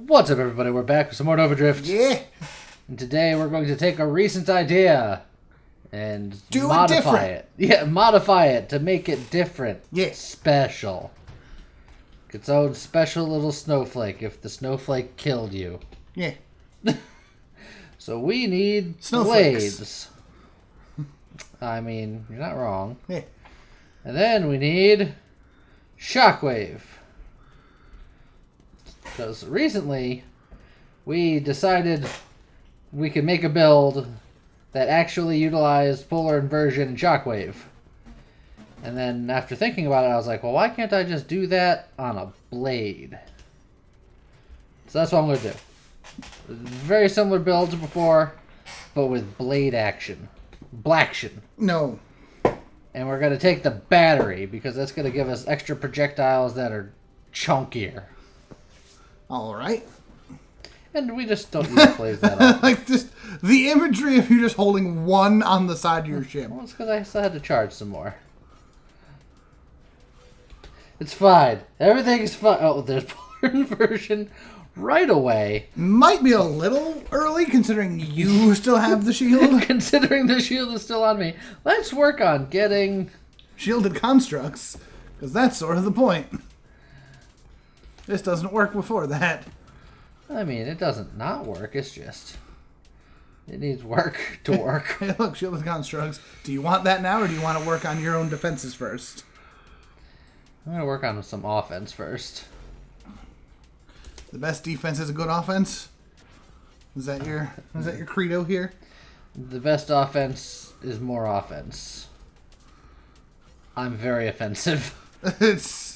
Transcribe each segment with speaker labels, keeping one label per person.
Speaker 1: What's up, everybody? We're back with some more Nova Drift.
Speaker 2: Yeah.
Speaker 1: And today we're going to take a recent idea and
Speaker 2: Do
Speaker 1: modify it. Yeah, modify it to make it different.
Speaker 2: Yes.
Speaker 1: Special. Its own special little snowflake if the snowflake killed you.
Speaker 2: Yeah.
Speaker 1: So we need blades. I mean, you're not wrong.
Speaker 2: Yeah.
Speaker 1: And then we need shockwave. Because recently, we decided we could make a build that actually utilized polar inversion and shockwave. And then after thinking about it, I was like, well, why can't I just do that on a blade? So that's what I'm going to do. Very similar build to before, but with blade action. Blaction.
Speaker 2: No.
Speaker 1: And we're going to take the battery, because that's going to give us extra projectiles that are chunkier.
Speaker 2: All right.
Speaker 1: And we just don't use blades that often.
Speaker 2: Like just the imagery of you just holding one on the side of your ship.
Speaker 1: Well, it's because I still had to charge some more. It's fine. Everything's fine. Oh, there's polar inversion right away.
Speaker 2: Might be a little early considering you still have the shield.
Speaker 1: Considering the shield is still on me. Let's work on getting
Speaker 2: Shielded constructs. Because that's sort of the point. This doesn't work before that.
Speaker 1: I mean, it doesn't not work. It's just it needs work to work.
Speaker 2: Hey, look, shielded constructs. Do you want that now or do you want to work on your own defenses first?
Speaker 1: I'm going to work on some offense first.
Speaker 2: The best defense is a good offense? Is that your credo here?
Speaker 1: The best offense is more offense. I'm very offensive.
Speaker 2: It's...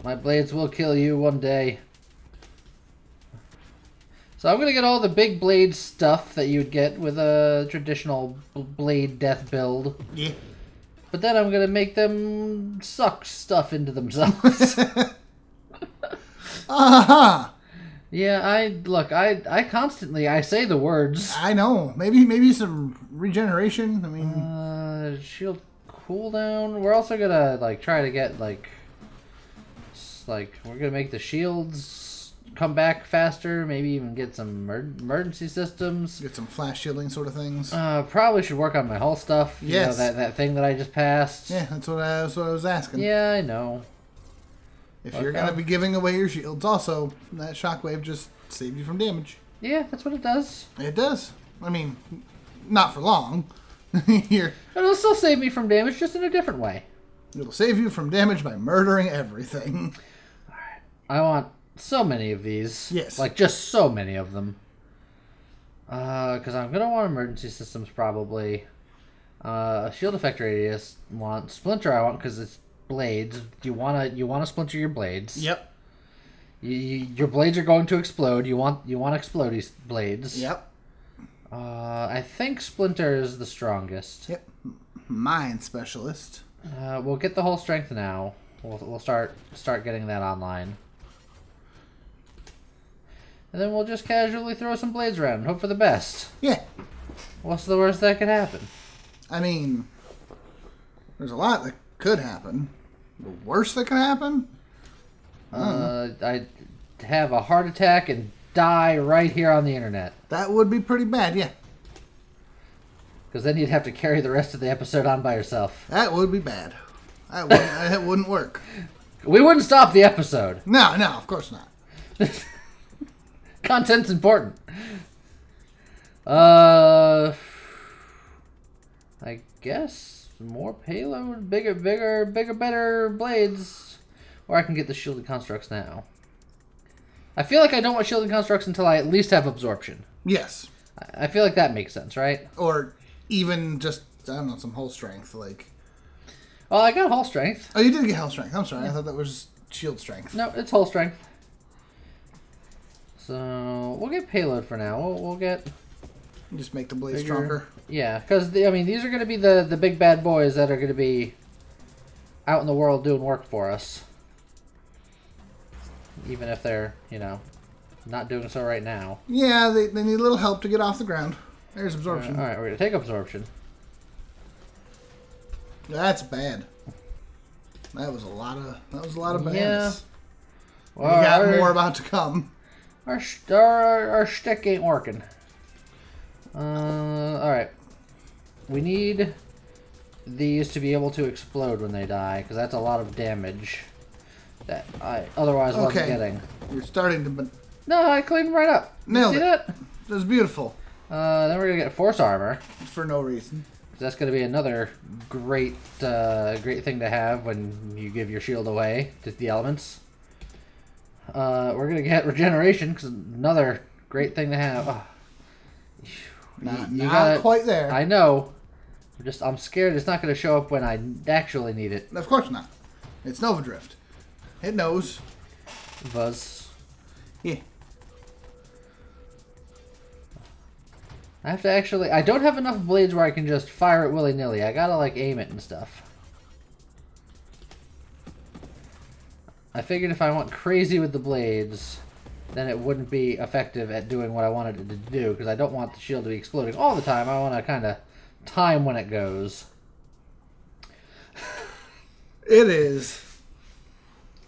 Speaker 1: My blades will kill you one day. So I'm going to get all the big blade stuff that you'd get with a traditional blade death build.
Speaker 2: Yeah.
Speaker 1: But then I'm going to make them suck stuff into themselves.
Speaker 2: Uh-huh.
Speaker 1: Yeah, I constantly say the words.
Speaker 2: I know. Maybe some regeneration. I mean,
Speaker 1: Shield cooldown. We're also going to try to get we're going to make the shields come back faster, maybe even get some emergency systems.
Speaker 2: get some flash shielding sort of things.
Speaker 1: Probably should work on my hull stuff.
Speaker 2: Yes.
Speaker 1: You know, that thing that I just passed.
Speaker 2: Yeah, that's what I was asking.
Speaker 1: Yeah, I know.
Speaker 2: If you're going to be giving away your shields, also, that shockwave just saved you from damage.
Speaker 1: Yeah, that's what it does.
Speaker 2: It does. I mean, not for long.
Speaker 1: It'll still save me from damage, just in a different way.
Speaker 2: It'll save you from damage by murdering everything.
Speaker 1: I want so many of these.
Speaker 2: Yes.
Speaker 1: Just so many of them. Because I'm going to want emergency systems, probably. Shield effect radius. Splinter I want, because it's blades. You want to splinter your blades.
Speaker 2: Yep.
Speaker 1: Your blades are going to explode. You want explodey blades.
Speaker 2: Yep.
Speaker 1: I think splinter is the strongest.
Speaker 2: Yep. Mine specialist.
Speaker 1: We'll get the whole strength now. We'll start getting that online. And then we'll just casually throw some blades around and hope for the best.
Speaker 2: Yeah.
Speaker 1: What's the worst that could happen?
Speaker 2: I mean, there's a lot that could happen. The worst that could happen?
Speaker 1: I'd have a heart attack and die right here on the internet.
Speaker 2: That would be pretty bad, yeah.
Speaker 1: Because then you'd have to carry the rest of the episode on by yourself.
Speaker 2: That would be bad. That wouldn't work.
Speaker 1: We wouldn't stop the episode.
Speaker 2: No, of course not.
Speaker 1: Content's important. I guess more payload, bigger, better blades. Or I can get the shielded constructs now. I feel like I don't want shielded constructs until I at least have absorption.
Speaker 2: Yes.
Speaker 1: I feel like that makes sense, right?
Speaker 2: Or even just, I don't know, some hull strength,
Speaker 1: Oh, I got hull strength.
Speaker 2: Oh, you did get hull strength. I'm sorry. I thought that was shield strength.
Speaker 1: No, it's hull strength. So, we'll get payload for now. We'll get...
Speaker 2: Just make the blades
Speaker 1: bigger.
Speaker 2: stronger.
Speaker 1: Yeah, because, these are going to be the big bad boys that are going to be out in the world doing work for us. Even if they're, not doing so right now.
Speaker 2: Yeah, they need a little help to get off the ground. There's absorption.
Speaker 1: Alright, we're going to take absorption.
Speaker 2: That's bad. That was a lot of bananas.
Speaker 1: Yeah.
Speaker 2: Well, we got more about to come.
Speaker 1: Our shtick ain't working. Alright. We need these to be able to explode when they die, because that's a lot of damage that I otherwise wasn't getting.
Speaker 2: You're starting to...
Speaker 1: No, I cleaned them right up.
Speaker 2: Nailed
Speaker 1: See
Speaker 2: it.
Speaker 1: that?
Speaker 2: That was beautiful.
Speaker 1: Then we're going to get force armor.
Speaker 2: For no reason.
Speaker 1: That's going to be another great thing to have when you give your shield away to the elements. We're going to get regeneration, because another great thing to have. Oh.
Speaker 2: Not quite there.
Speaker 1: I know. I'm scared it's not going to show up when I actually need it.
Speaker 2: Of course not. It's Nova Drift. It knows.
Speaker 1: Buzz.
Speaker 2: Yeah.
Speaker 1: I have to actually... I don't have enough blades where I can just fire it willy-nilly. I gotta, like, aim it and stuff. I figured if I went crazy with the blades, then it wouldn't be effective at doing what I wanted it to do, because I don't want the shield to be exploding all the time. I want to kind of time when it goes.
Speaker 2: It is.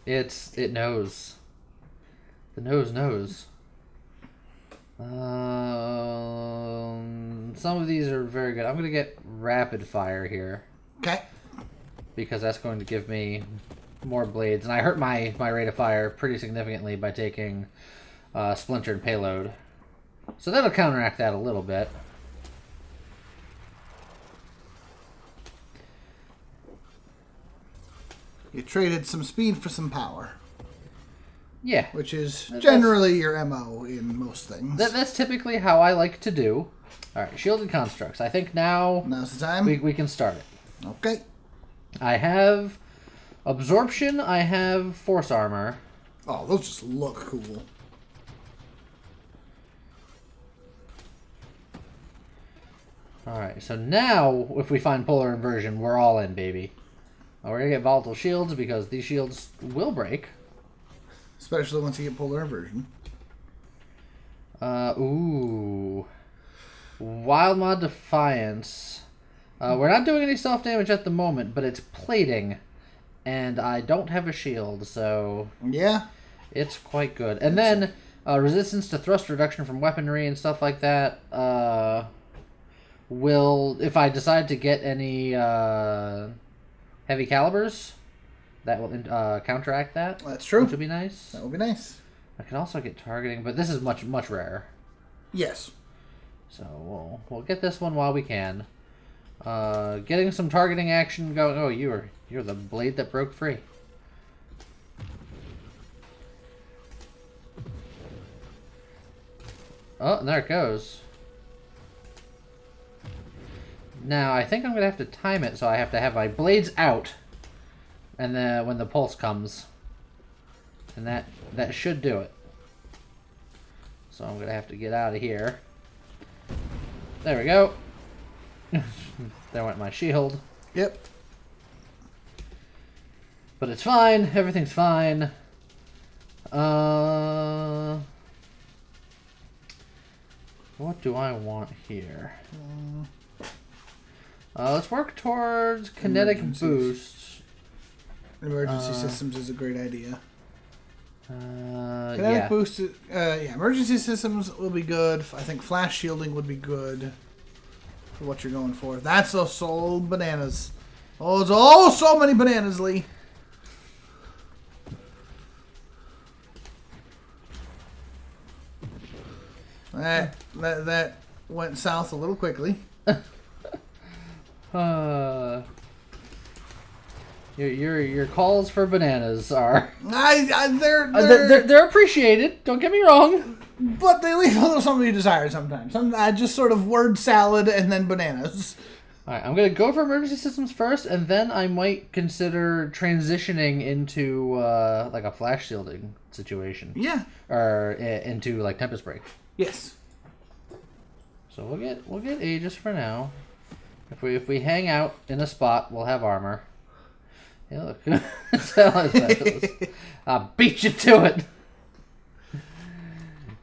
Speaker 1: It knows. The nose knows. Some of these are very good. I'm going to get rapid fire here.
Speaker 2: Okay.
Speaker 1: Because that's going to give me more blades. And I hurt my rate of fire pretty significantly by taking splintered payload. So that'll counteract that a little bit.
Speaker 2: You traded some speed for some power.
Speaker 1: Yeah.
Speaker 2: Which is generally your MO in most things.
Speaker 1: That's typically how I like to do. Alright, shielded constructs. I think
Speaker 2: now's the time.
Speaker 1: We can start it.
Speaker 2: Okay.
Speaker 1: I have absorption. I have force armor.
Speaker 2: Oh, those just look cool.
Speaker 1: Alright, so now, if we find polar inversion, we're all in, baby. We're going to get volatile shields, because these shields will break.
Speaker 2: Especially once you get polar inversion.
Speaker 1: Ooh. Wild Mod Defiance. We're not doing any self-damage at the moment, but it's plating. And I don't have a shield, so...
Speaker 2: Yeah.
Speaker 1: It's quite good. And then, resistance to thrust reduction from weaponry and stuff like that, will... If I decide to get any, heavy calibers, that will counteract that.
Speaker 2: That's true.
Speaker 1: Which would be nice.
Speaker 2: That would be nice.
Speaker 1: I can also get targeting, but this is much rarer.
Speaker 2: Yes.
Speaker 1: So we'll get this one while we can. Getting some targeting action going. Oh, you're the blade that broke free. Oh, and there it goes. Now I think I'm gonna have to time it, so I have to have my blades out, and then when the pulse comes, and that should do it. So I'm gonna have to get out of here. There we go. There went my shield.
Speaker 2: Yep.
Speaker 1: But it's fine. Everything's fine. What do I want here? Let's work towards kinetic boost.
Speaker 2: Emergency systems is a great idea. Kinetic
Speaker 1: Yeah.
Speaker 2: boost. Yeah, emergency systems will be good. I think flash shielding would be good for what you're going for. That's so bananas. Oh, it's so many bananas, Lee. That went south a little quickly.
Speaker 1: Your calls for bananas are
Speaker 2: they're
Speaker 1: appreciated. Don't get me wrong,
Speaker 2: but they leave a little something you desire sometimes. I just sort of word salad and then bananas.
Speaker 1: All right, I'm gonna go for emergency systems first, and then I might consider transitioning into like a flash shielding situation.
Speaker 2: Yeah.
Speaker 1: Or into like Tempest Break.
Speaker 2: Yes.
Speaker 1: So we'll get Aegis for now. If we hang out in a spot, we'll have armor. Hey, look. I'll beat you to it.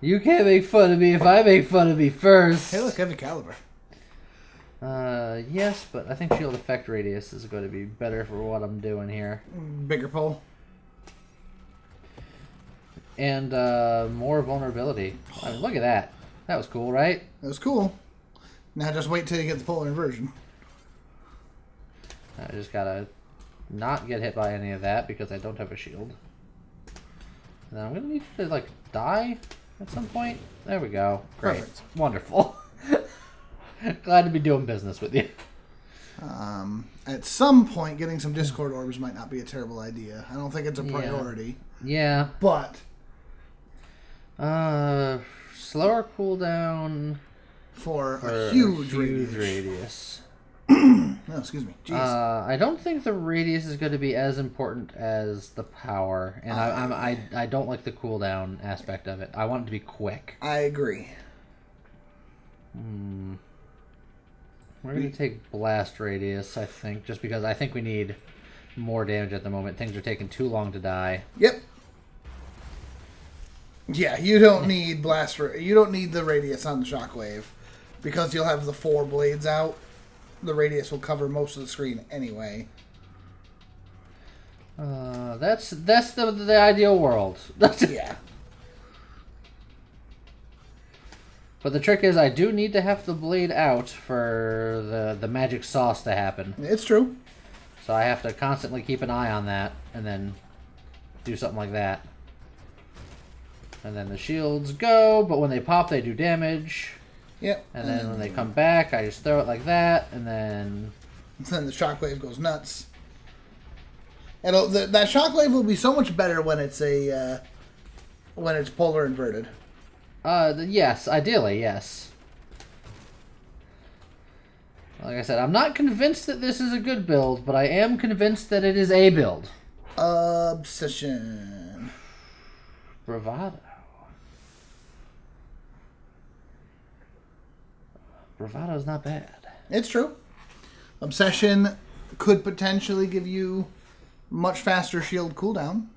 Speaker 1: You can't make fun of me if I make fun of me first.
Speaker 2: Hey, look, heavy caliber.
Speaker 1: Yes, but I think shield effect radius is going to be better for what I'm doing here.
Speaker 2: Bigger pull.
Speaker 1: And more vulnerability. I mean, look at that. That was cool, right?
Speaker 2: That was cool. Now just wait till you get the polar inversion.
Speaker 1: I just gotta not get hit by any of that because I don't have a shield. And then I'm gonna need to, like, die at some point. There we go. Great.
Speaker 2: Perfect.
Speaker 1: Wonderful. Glad to be doing business with you.
Speaker 2: At some point, getting some Discord orbs might not be a terrible idea. I don't think it's a priority.
Speaker 1: Yeah.
Speaker 2: But
Speaker 1: slower cooldown
Speaker 2: for a huge
Speaker 1: radius.
Speaker 2: No, excuse me. Jeez.
Speaker 1: I don't think the radius is going to be as important as the power, and I don't like the cooldown aspect of it. I want it to be quick.
Speaker 2: I agree.
Speaker 1: We're going to take blast radius, I think, just because I think we need more damage at the moment. Things are taking too long to die.
Speaker 2: Yep. Yeah, you don't need you don't need the radius on the shockwave because you'll have the 4 blades out. The radius will cover most of the screen anyway.
Speaker 1: That's the ideal world.
Speaker 2: Yeah.
Speaker 1: But the trick is I do need to have the blade out for the magic sauce to happen.
Speaker 2: It's true.
Speaker 1: So I have to constantly keep an eye on that and then do something like that. And then the shields go, but when they pop they do damage.
Speaker 2: Yep.
Speaker 1: And then when they come back, I just throw it like that, and then
Speaker 2: the shockwave goes nuts. That shockwave will be so much better when it's when it's polar inverted.
Speaker 1: Yes, ideally, yes. Like I said, I'm not convinced that this is a good build, but I am convinced that it is a build.
Speaker 2: Obsession.
Speaker 1: Bravado. Bravado's not bad.
Speaker 2: It's true. Obsession could potentially give you much faster shield cooldown.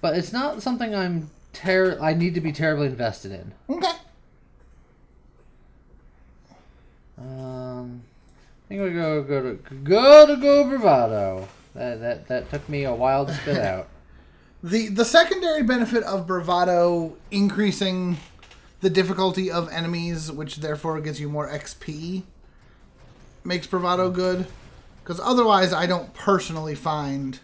Speaker 1: But it's not something I need to be terribly invested in.
Speaker 2: Okay.
Speaker 1: I think we go Bravado. That took me a while to spit out.
Speaker 2: The secondary benefit of Bravado increasing the difficulty of enemies, which therefore gives you more XP, makes Bravado good. Because otherwise, I don't personally find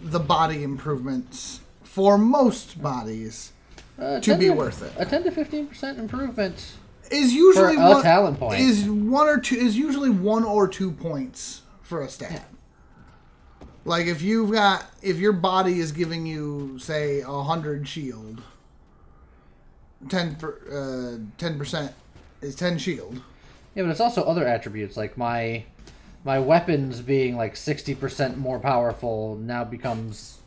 Speaker 2: the body improvements for most bodies to be worth it.
Speaker 1: A 10 to 15% improvement
Speaker 2: is usually
Speaker 1: for a talent point.
Speaker 2: Is usually 1 or 2 points for a stat. Like if your body is giving you, say, 100 shield, 10% is 10 shield.
Speaker 1: Yeah, but it's also other attributes, like my weapons being like 60% more powerful now becomes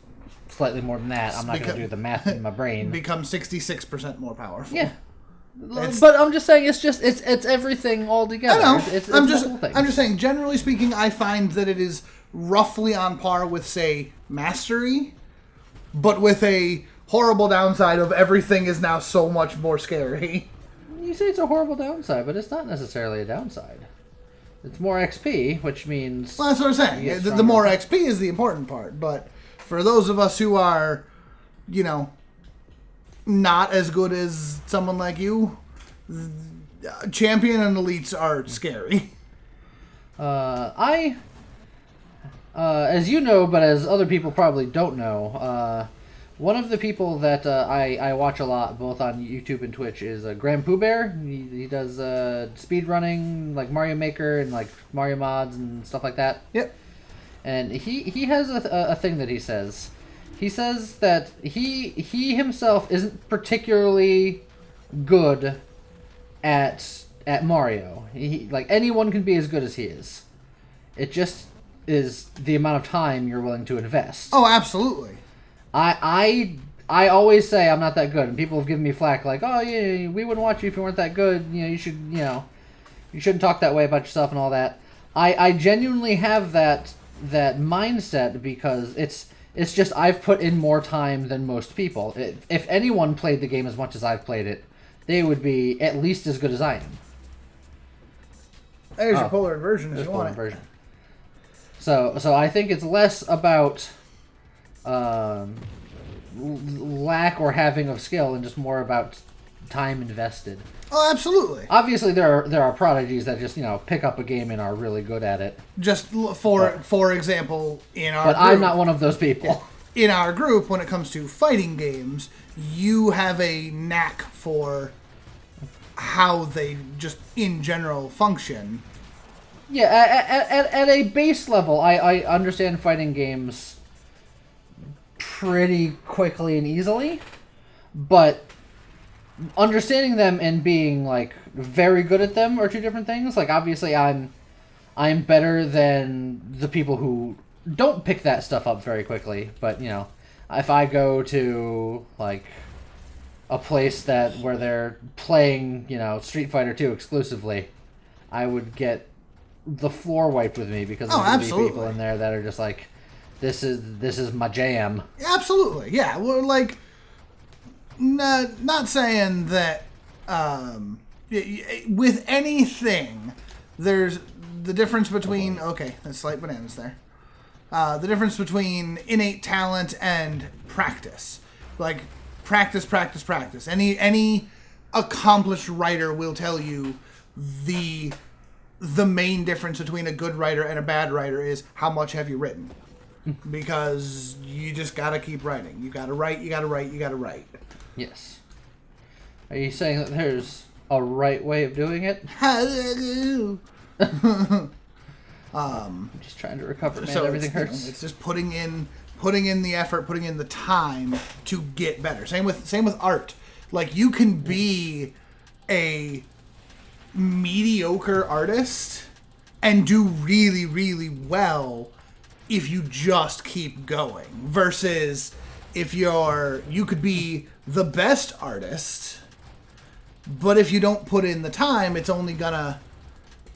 Speaker 1: slightly more than that. I'm not going to do the math in my brain.
Speaker 2: Becomes 66% more powerful.
Speaker 1: Yeah. But I'm just saying it's everything all together.
Speaker 2: I know.
Speaker 1: It's
Speaker 2: I'm just saying, generally speaking, I find that it is roughly on par with, say, Mastery, but with a horrible downside of everything is now so much more scary.
Speaker 1: You say it's a horrible downside, but it's not necessarily a downside. It's more XP, which means...
Speaker 2: Well, that's what I'm saying. The more XP is the important part, but for those of us who are, not as good as someone like you, champion and elites are scary.
Speaker 1: As you know, but as other people probably don't know, one of the people that I watch a lot, both on YouTube and Twitch, is Grand Pooh Bear. He does speed running, like Mario Maker and like Mario mods and stuff like that.
Speaker 2: Yep.
Speaker 1: And he has a thing that he says. He says that he himself isn't particularly good at Mario. Like anyone can be as good as he is. It just is the amount of time you're willing to invest.
Speaker 2: Oh, absolutely.
Speaker 1: I always say I'm not that good, and people have given me flack like, "Oh yeah, we wouldn't watch you if you weren't that good. You shouldn't talk that way about yourself and all that." I genuinely have that mindset because it's just I've put in more time than most people. If anyone played the game as much as I've played it, they would be at least as good as I am.
Speaker 2: There's your polar inversion if you want it.
Speaker 1: Inversion. So I think it's less about lack or having of skill and just more about time invested.
Speaker 2: Oh, absolutely.
Speaker 1: Obviously, there are prodigies that just pick up a game and are really good at it.
Speaker 2: Just for example, in our
Speaker 1: but
Speaker 2: group,
Speaker 1: I'm not one of those people.
Speaker 2: In our group, when it comes to fighting games, you have a knack for how they just in general function.
Speaker 1: Yeah, at a base level, I understand fighting games pretty quickly and easily, but understanding them and being like very good at them are two different things. Like obviously I'm better than the people who don't pick that stuff up very quickly, but if I go to like a place where they're playing, Street Fighter 2 exclusively, I would get the floor wiped with me because there's going to be people in there that are just like, this is my jam.
Speaker 2: Absolutely, yeah. We're like, not saying that with anything, there's the difference between that's slight bananas there. The difference between innate talent and practice, like practice. Any accomplished writer will tell you the main difference between a good writer and a bad writer is how much have you written. Because you just gotta keep writing. You gotta write.
Speaker 1: Yes. Are you saying that there's a right way of doing it? I'm just trying to recover, man. Everything hurts.
Speaker 2: It's just putting in the effort, putting in the time to get better. Same with art. Like you can be a mediocre artist and do really, really well if you just keep going, versus if you could be the best artist, but if you don't put in the time, it's only gonna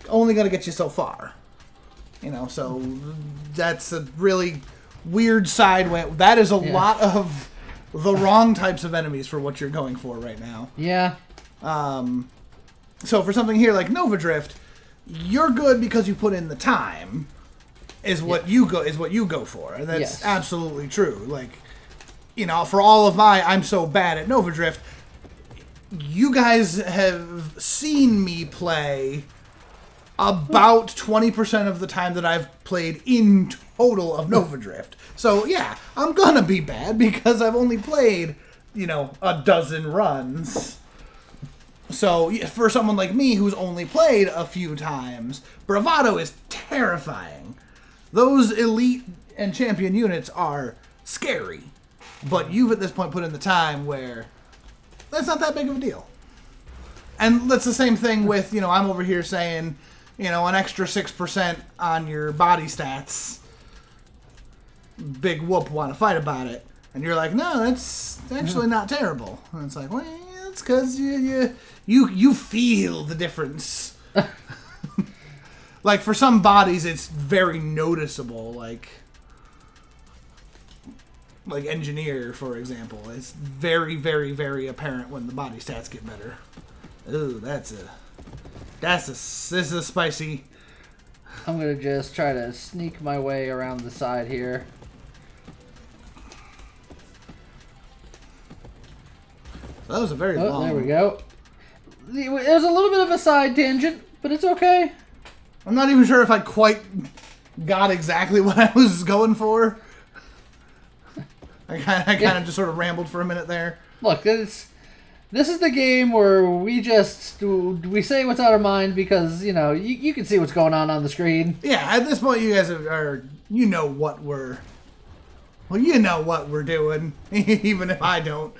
Speaker 2: get you so far. So that's a really weird side way. That is a lot of the wrong types of enemies for what you're going for right now.
Speaker 1: Yeah.
Speaker 2: So for something here like Nova Drift, you're good because you put in the time. Is what you go for, and that's absolutely true. Like, for all of I'm so bad at Nova Drift. You guys have seen me play about 20% of the time that I've played in total of Nova Drift. So yeah, I'm gonna be bad because I've only played, a dozen runs. So for someone like me who's only played a few times, Bravado is terrifying. Those elite and champion units are scary, but you've at this point put in the time where that's not that big of a deal. And that's the same thing with, I'm over here saying, an extra 6% on your body stats. Big whoop, want to fight about it. And you're like, no, that's actually not terrible. And it's like, well, it's because you feel the difference. Like, for some bodies, it's very noticeable. Like Engineer, for example. It's very, very, very apparent when the body stats get better. Ooh, this is a spicy.
Speaker 1: I'm going to just try to sneak my way around the side here.
Speaker 2: So that was a very long...
Speaker 1: There we go. It was a little bit of a side tangent, but it's okay.
Speaker 2: I'm not even sure if I quite got exactly what I was going for. I kind of just sort of rambled for a minute there.
Speaker 1: Look, this is the game where we say what's on our mind because, you can see what's going on the screen.
Speaker 2: Yeah, at this point you guys are what we're doing, even if I don't.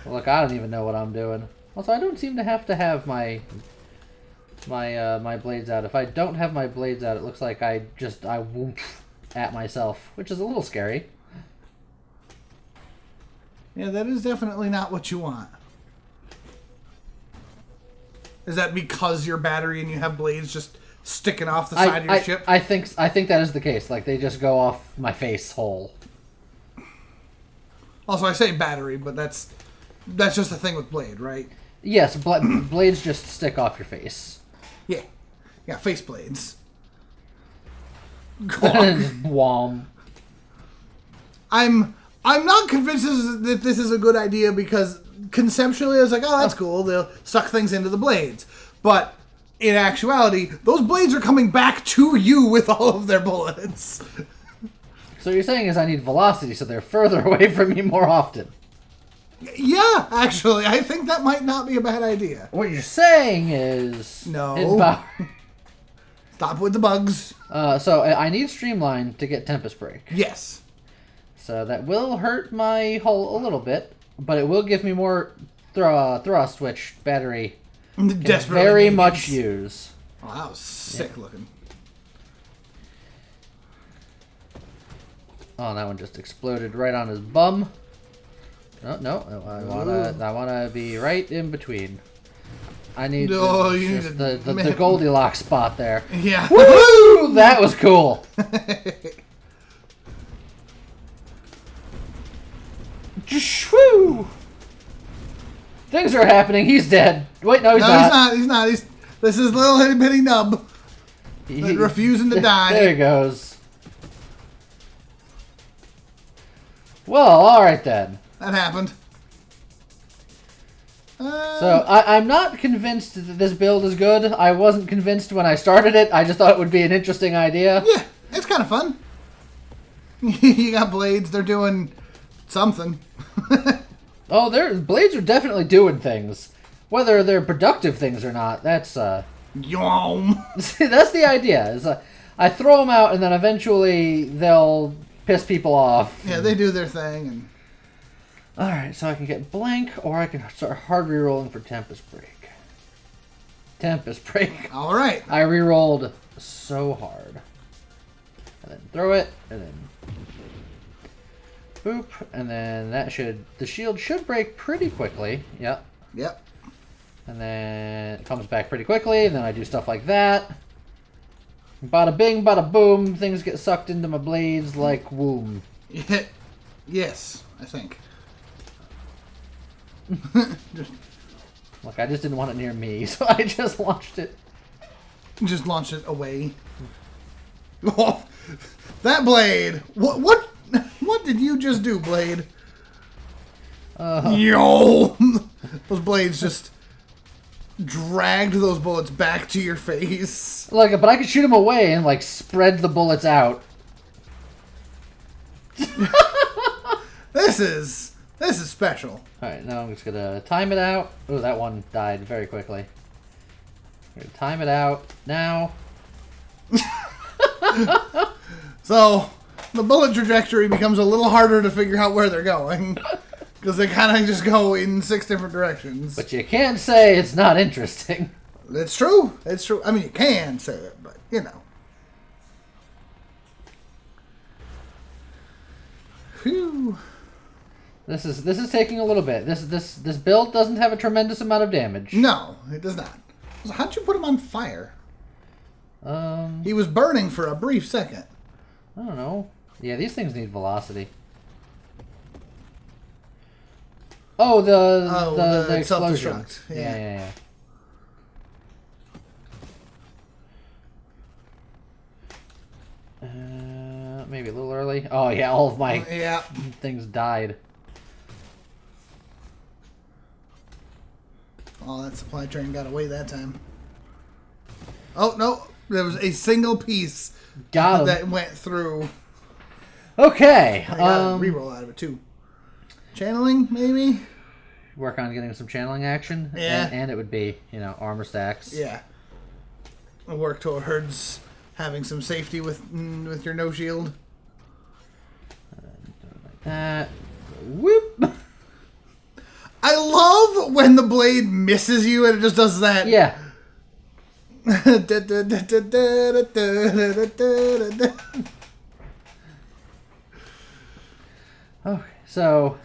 Speaker 1: Look, I don't even know what I'm doing. Also, I don't seem to have my blades out. If I don't have my blades out, it looks like I whoomp at myself, which is a little scary.
Speaker 2: Yeah, that is definitely not what you want. Is that because your battery and you have blades just sticking off the side of your ship?
Speaker 1: I think that is the case. Like, they just go off my face whole.
Speaker 2: Also, I say battery, but that's just the thing with blade, right?
Speaker 1: Yes, blades just stick off your face.
Speaker 2: Yeah. Yeah, face blades.
Speaker 1: Whom.
Speaker 2: I'm not convinced that this is a good idea because conceptually I was like, oh, that's cool. They'll suck things into the blades. But in actuality, those blades are coming back to you with all of their bullets.
Speaker 1: So you're saying is I need velocity so they're further away from me more often.
Speaker 2: Yeah, actually, I think that might not be a bad idea.
Speaker 1: What you're saying is...
Speaker 2: No.
Speaker 1: hidden power.
Speaker 2: Stop with the bugs.
Speaker 1: So I need Streamline to get Tempest Break.
Speaker 2: Yes.
Speaker 1: So that will hurt my hull a little bit, but it will give me more thrust, which battery can very much use.
Speaker 2: Oh, that was sick looking.
Speaker 1: Oh, that one just exploded right on his bum. No, I wanna be right in between. I need the Goldilocks spot there.
Speaker 2: Yeah.
Speaker 1: Woo! That was cool. Woo! Things are happening. He's dead. Wait, no, he's not.
Speaker 2: He's not. This is little itty bitty nub. Refusing to die.
Speaker 1: There he goes. Well, alright then.
Speaker 2: That happened.
Speaker 1: So, I'm not convinced that this build is good. I wasn't convinced when I started it. I just thought it would be an interesting idea.
Speaker 2: Yeah, it's kind of fun. You got blades. They're doing something.
Speaker 1: Oh, blades are definitely doing things. Whether they're productive things or not, that's...
Speaker 2: Yom.
Speaker 1: That's the idea. Is I throw them out and then eventually they'll piss people off.
Speaker 2: Yeah, they do their thing. And
Speaker 1: alright, so I can get blank or I can start hard rerolling for Tempest Break. Tempest Break.
Speaker 2: Alright.
Speaker 1: I rerolled so hard. And then throw it, and then boop, and then the shield should break pretty quickly. Yep.
Speaker 2: Yep.
Speaker 1: And then it comes back pretty quickly, and then I do stuff like that. Bada bing, bada boom, things get sucked into my blades like womb.
Speaker 2: Yes, I think.
Speaker 1: Look, I just didn't want it near me, so I just launched it.
Speaker 2: Just launched it away. Oh, that blade! What did you just do, blade? Yo! Those blades just dragged those bullets back to your face.
Speaker 1: Look, but I could shoot them away and like spread the bullets out.
Speaker 2: This is special.
Speaker 1: Alright, now I'm just gonna time it out. Oh, that one died very quickly. I'm gonna time it out now.
Speaker 2: So, the bullet trajectory becomes a little harder to figure out where they're going. Because they kind of just go in 6 different directions.
Speaker 1: But you can't say it's not interesting.
Speaker 2: It's true. It's true. I mean, you can say it, but, you know. Whew.
Speaker 1: This is taking a little bit. This build doesn't have a tremendous amount of damage.
Speaker 2: No, it does not. So how'd you put him on fire? He was burning for a brief second.
Speaker 1: I don't know. Yeah, these things need velocity. Oh, the explosion.
Speaker 2: Self-destruct.
Speaker 1: Yeah. Maybe a little early. Oh yeah, all of my things died.
Speaker 2: Oh, that supply train got away that time. Oh no, there was a single piece that went through.
Speaker 1: Okay.
Speaker 2: I got a reroll out of it too. Channeling, maybe?
Speaker 1: Work on getting some channeling action.
Speaker 2: Yeah.
Speaker 1: And it would be, armor stacks.
Speaker 2: Yeah. Work towards having some safety with your no shield.
Speaker 1: Like that. Whoop!
Speaker 2: I love when the blade misses you and it just does that.
Speaker 1: Yeah. Okay, so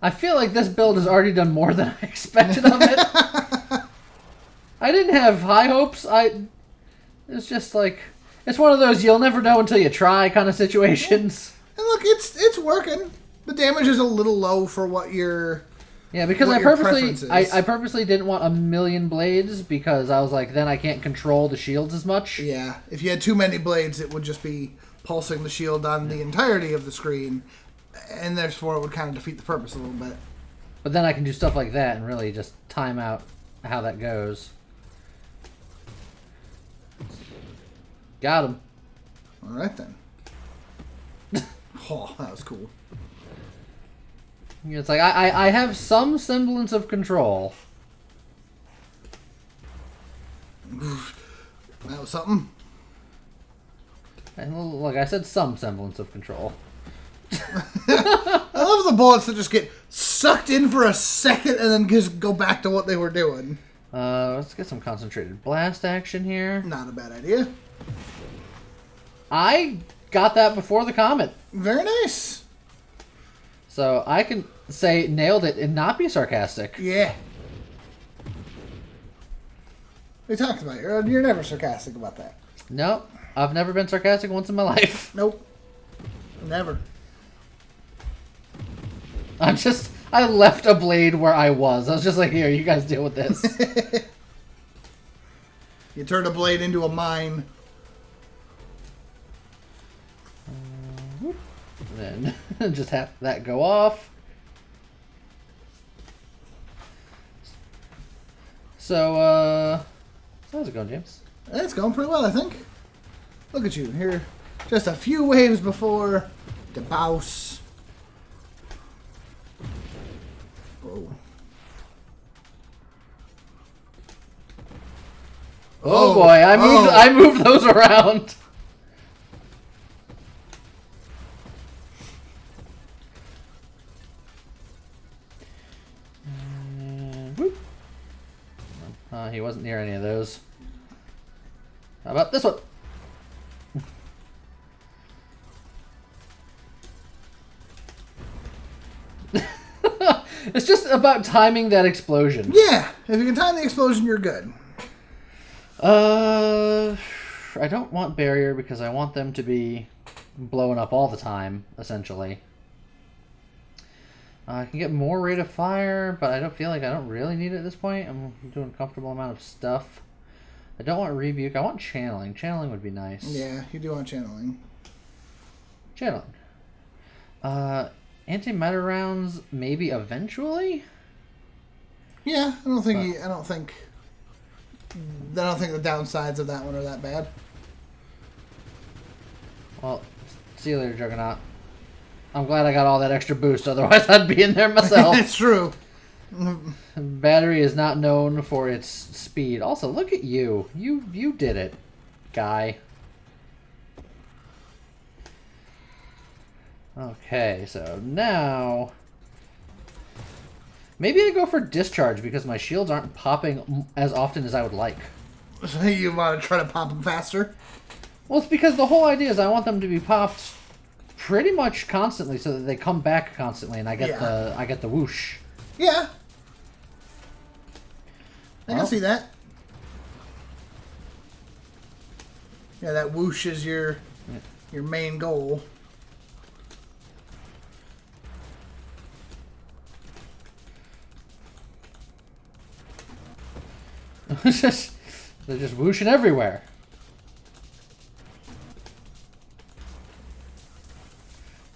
Speaker 1: I feel like this build has already done more than I expected of it. I didn't have high hopes. It's just like, it's one of those you'll never know until you try kind of situations.
Speaker 2: And look, it's working. The damage is a little low for what you're
Speaker 1: Yeah, because
Speaker 2: what
Speaker 1: I
Speaker 2: your
Speaker 1: purposely
Speaker 2: preference is.
Speaker 1: I purposely didn't want 1,000,000 blades because I was like, then I can't control the shields as much.
Speaker 2: Yeah, if you had too many blades, it would just be pulsing the shield on the entirety of the screen, and therefore it would kind of defeat the purpose a little bit.
Speaker 1: But then I can do stuff like that and really just time out how that goes. Got him.
Speaker 2: All right then. Oh, that was cool.
Speaker 1: It's like I have some semblance of control.
Speaker 2: That was something.
Speaker 1: And look, I said some semblance of control.
Speaker 2: I love the bullets that just get sucked in for a second and then just go back to what they were doing.
Speaker 1: Let's get some concentrated blast action here.
Speaker 2: Not a bad idea.
Speaker 1: I got that before the comet.
Speaker 2: Very nice.
Speaker 1: So I can say nailed it and not be sarcastic.
Speaker 2: Yeah. We talked about it. You're never sarcastic about that.
Speaker 1: Nope. I've never been sarcastic once in my life.
Speaker 2: Nope. Never.
Speaker 1: I left a blade where I was. I was just like, here, you guys deal with this.
Speaker 2: You turned a blade into a mine.
Speaker 1: Then just have that go off. So, how's it going, James?
Speaker 2: It's going pretty well, I think. Look at you. Here, just a few waves before the bouse. Whoa.
Speaker 1: Oh boy, I moved those around. He wasn't near any of those. How about this one? It's just about timing that explosion.
Speaker 2: Yeah, if you can time the explosion, you're good.
Speaker 1: I don't want barrier because I want them to be blowing up all the time, essentially. I can get more rate of fire, but I don't feel like I don't really need it at this point. I'm doing a comfortable amount of stuff. I don't want rebuke. I want channeling. Channeling would be nice.
Speaker 2: Yeah, you do want channeling.
Speaker 1: Channeling. Antimatter rounds, maybe eventually.
Speaker 2: Yeah, I don't think the downsides of that one are that bad.
Speaker 1: Well, see you later, Juggernaut. I'm glad I got all that extra boost, otherwise I'd be in there myself.
Speaker 2: It's true.
Speaker 1: Battery is not known for its speed. Also, look at you. You did it, guy. Okay, so now maybe I go for discharge because my shields aren't popping as often as I would like.
Speaker 2: So you want to try to pop them faster?
Speaker 1: Well, it's because the whole idea is I want them to be popped pretty much constantly so that they come back constantly and I get the whoosh.
Speaker 2: Yeah. I can see that. Yeah, that whoosh is your main goal.
Speaker 1: They're just whooshing everywhere.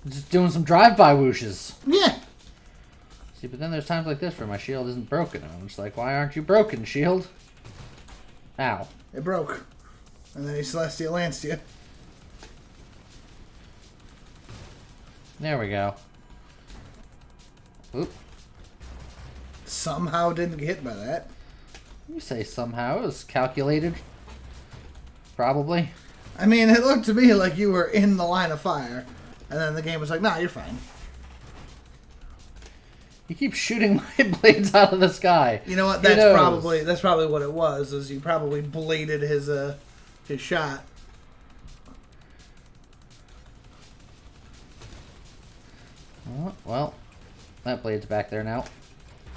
Speaker 1: Just doing some drive-by whooshes.
Speaker 2: Yeah.
Speaker 1: See, but then there's times like this where my shield isn't broken. And I'm just like, why aren't you broken, shield? Ow.
Speaker 2: It broke. And then he Celestial Lanced you.
Speaker 1: There we go. Oop.
Speaker 2: Somehow didn't get hit by that.
Speaker 1: You say somehow. It was calculated. Probably.
Speaker 2: I mean, it looked to me like you were in the line of fire. And then the game was like, nah, you're fine.
Speaker 1: You keep shooting my blades out of the sky.
Speaker 2: You know what? That's probably what it was. Is you probably bladed his shot.
Speaker 1: Well, that blade's back there now.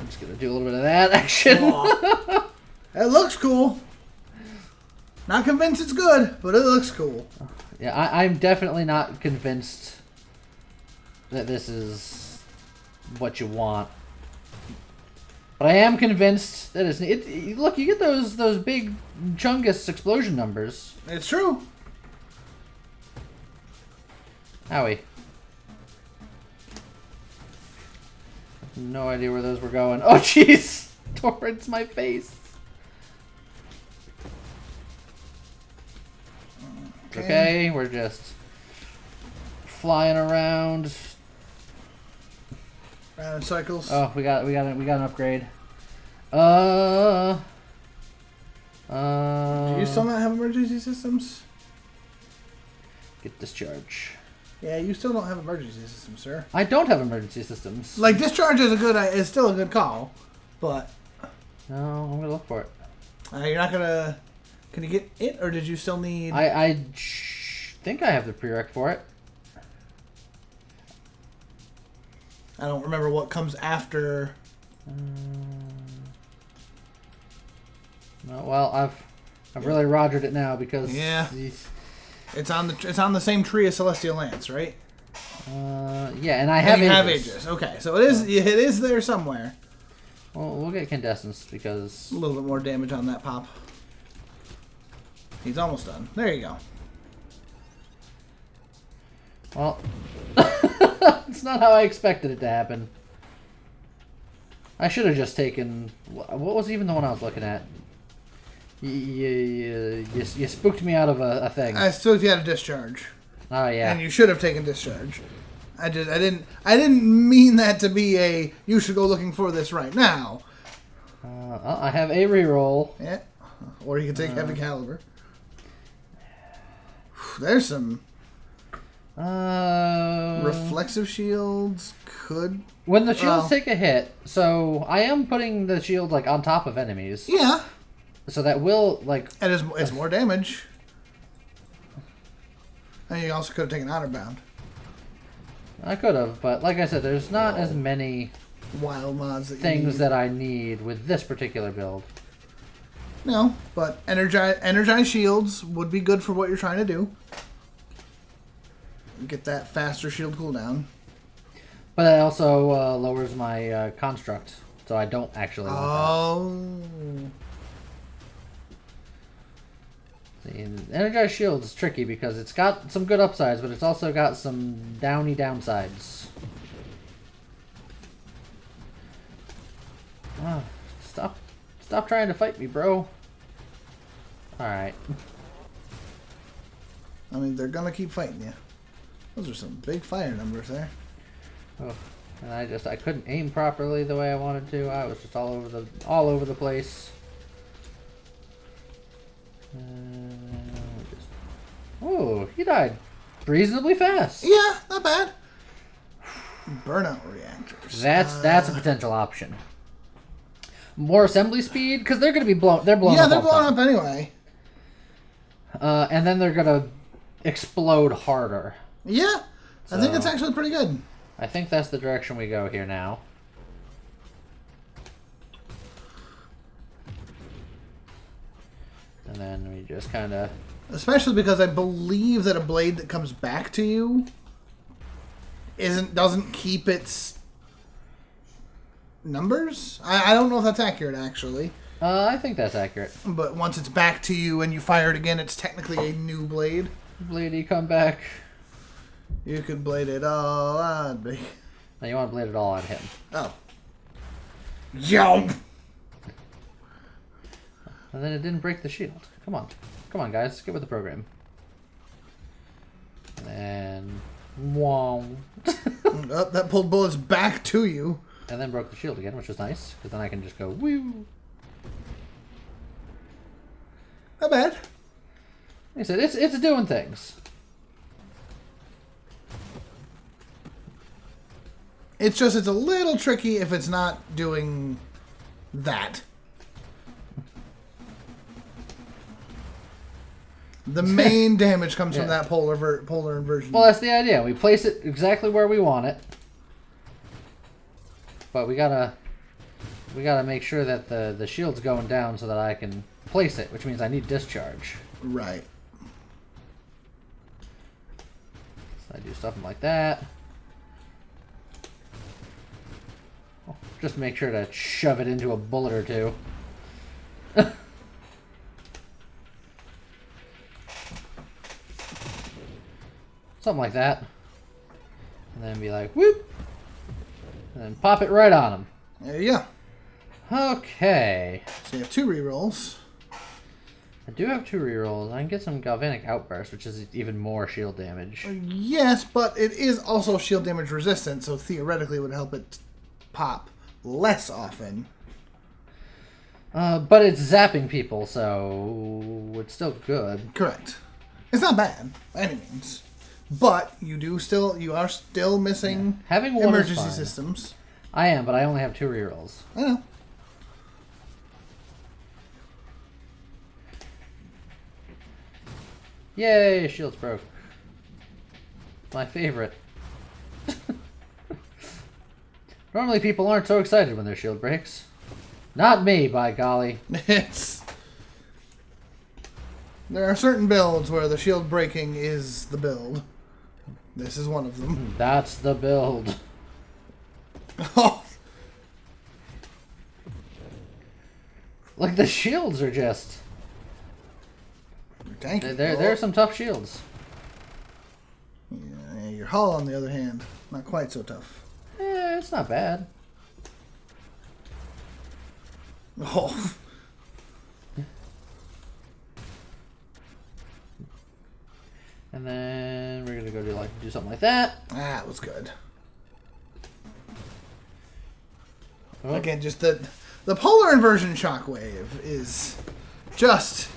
Speaker 1: I'm just gonna do a little bit of that action.
Speaker 2: It looks cool. Not convinced it's good, but it looks cool.
Speaker 1: Yeah, I'm definitely not convinced that this is what you want. But I am convinced that look, you get those big Chungus explosion numbers.
Speaker 2: It's true.
Speaker 1: Owie. No idea where those were going. Oh, jeez! Towards my face. Okay, we're just flying around.
Speaker 2: Round in cycles.
Speaker 1: Oh, we got an upgrade.
Speaker 2: Do you still not have emergency systems?
Speaker 1: Get discharge.
Speaker 2: Yeah, you still don't have emergency systems, sir.
Speaker 1: I don't have emergency systems.
Speaker 2: Like, discharge is still a good call, but
Speaker 1: No, I'm gonna look for it.
Speaker 2: you're not gonna. Can you get it, or did you still need?
Speaker 1: I think I have the prereq for it.
Speaker 2: I don't remember what comes after.
Speaker 1: No, well, I've really rogered it now because
Speaker 2: Yeah. It's on the same tree as Celestial Lance, right?
Speaker 1: Yeah, and I have
Speaker 2: Aegis. Okay, so it is there somewhere.
Speaker 1: Well, we'll get Incandescence because
Speaker 2: A little bit more damage on that pop. He's almost done. There you go.
Speaker 1: well, it's not how I expected it to happen. I should have just taken what was even the one I was looking at. You spooked me out of a thing.
Speaker 2: I still had a discharge.
Speaker 1: Oh yeah.
Speaker 2: And you should have taken discharge. I didn't mean that to be a you should go looking for this right now.
Speaker 1: I have a reroll.
Speaker 2: Yeah. Or you can take heavy caliber. There's some reflexive shields could.
Speaker 1: When the shields take a hit, so I am putting the shield like on top of enemies.
Speaker 2: Yeah.
Speaker 1: So that will like.
Speaker 2: And it's more damage. And you also could have taken honor bound.
Speaker 1: I could have, but like I said, there's not as many
Speaker 2: Wild mods that
Speaker 1: things
Speaker 2: you need.
Speaker 1: that I need with this particular build.
Speaker 2: No, but energized shields would be good for what you're trying to do. Get that faster shield cooldown.
Speaker 1: But it also lowers my construct, so I don't actually want
Speaker 2: Oh.
Speaker 1: that. See, Energized Shield is tricky because it's got some good upsides, but it's also got some downy downsides. Oh, stop trying to fight me, bro. Alright.
Speaker 2: I mean, they're gonna keep fighting you. Those are some big fire numbers there.
Speaker 1: Oh, and I couldn't aim properly the way I wanted to. I was just all over the place. Oh, he died reasonably fast.
Speaker 2: Yeah, not bad. Burnout reactors.
Speaker 1: That's a potential option. More assembly speed because they're going to be blown. They're blown.
Speaker 2: Yeah,
Speaker 1: up
Speaker 2: they're
Speaker 1: all the
Speaker 2: blown
Speaker 1: time.
Speaker 2: up anyway.
Speaker 1: And then they're going to explode harder.
Speaker 2: Yeah, I think it's actually pretty good.
Speaker 1: I think that's the direction we go here now. And then we just kind of...
Speaker 2: Especially because I believe that a blade that comes back to you doesn't keep its numbers. I don't know if that's accurate, actually.
Speaker 1: I think that's accurate.
Speaker 2: But once it's back to you and you fire it again, it's technically a new blade.
Speaker 1: Bladey, come back.
Speaker 2: You could blade it all on me.
Speaker 1: Now you want to blade it all on him.
Speaker 2: Oh. Yum!
Speaker 1: And then it didn't break the shield. Come on. Come on, guys. Get with the program. And... Wow.
Speaker 2: Oh, that pulled bullets back to you.
Speaker 1: And then broke the shield again, which was nice. Because then I can just go, woo.
Speaker 2: Not bad.
Speaker 1: Like I said, it's doing things.
Speaker 2: It's a little tricky if it's not doing that. The main damage comes from that polar inversion.
Speaker 1: Well, that's the idea. We place it exactly where we want it. But we gotta make sure that the shield's going down so that I can place it, which means I need discharge.
Speaker 2: Right.
Speaker 1: So I do something like that. Just make sure to shove it into a bullet or two. Something like that. And then be like, whoop! And then pop it right on him.
Speaker 2: There you go.
Speaker 1: Okay.
Speaker 2: So you have 2 rerolls.
Speaker 1: I do have 2 rerolls. I can get some Galvanic Outburst, which is even more shield damage.
Speaker 2: Yes, but it is also shield damage resistant, so theoretically it would help it pop less often.
Speaker 1: But it's zapping people, so it's still good.
Speaker 2: Correct. It's not bad by any means, but you are still missing
Speaker 1: Having one
Speaker 2: emergency
Speaker 1: is fine.
Speaker 2: systems.
Speaker 1: I am, but I only have 2 rerolls.
Speaker 2: I know.
Speaker 1: Yay, shields broke. My favorite. Normally people aren't so excited when their shield breaks. Not me, by golly.
Speaker 2: There are certain builds where the shield breaking is the build. This is one of them.
Speaker 1: That's the build.
Speaker 2: Oh.
Speaker 1: Like, the shields are just... There are some tough shields.
Speaker 2: Yeah, your hull, on the other hand, not quite so tough.
Speaker 1: It's not bad.
Speaker 2: Oh.
Speaker 1: And then we're gonna go do something like that.
Speaker 2: That was good.
Speaker 1: Oh.
Speaker 2: Again, just the polar inversion shockwave is just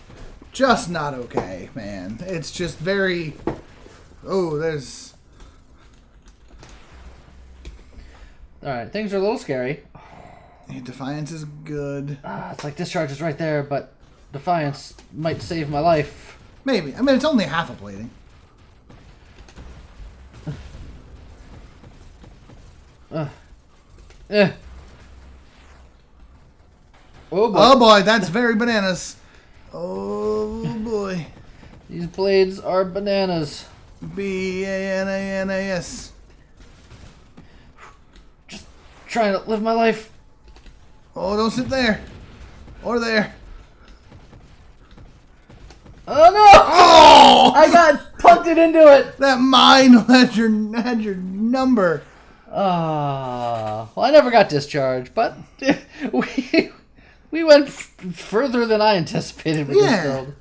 Speaker 2: not okay, man. It's just very... Oh, there's...
Speaker 1: Alright, things are a little scary.
Speaker 2: Defiance is good.
Speaker 1: It's like Discharge is right there, but Defiance might save my life.
Speaker 2: Maybe. I mean, it's only half a plating.
Speaker 1: Eh. Oh boy.
Speaker 2: Oh boy, that's very bananas. Oh boy.
Speaker 1: These blades are bananas.
Speaker 2: Bananas.
Speaker 1: Just trying to live my life.
Speaker 2: Oh, don't sit there. Or there.
Speaker 1: Oh no!
Speaker 2: Oh!
Speaker 1: I got punted into it!
Speaker 2: That mine had your number.
Speaker 1: Well, I never got discharged, but we went further than I anticipated with this build.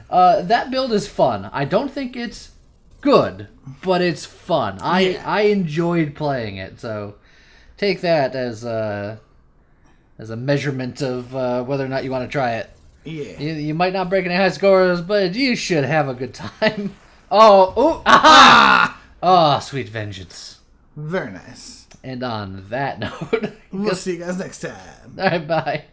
Speaker 1: That build is fun. I don't think it's good, but it's fun. I enjoyed playing it, so take that as a measurement of whether or not you want to try it.
Speaker 2: Yeah.
Speaker 1: You might not break any high scores, but you should have a good time. Oh, sweet vengeance.
Speaker 2: Very nice.
Speaker 1: And on that note,
Speaker 2: We'll see you guys next time.
Speaker 1: all right, bye.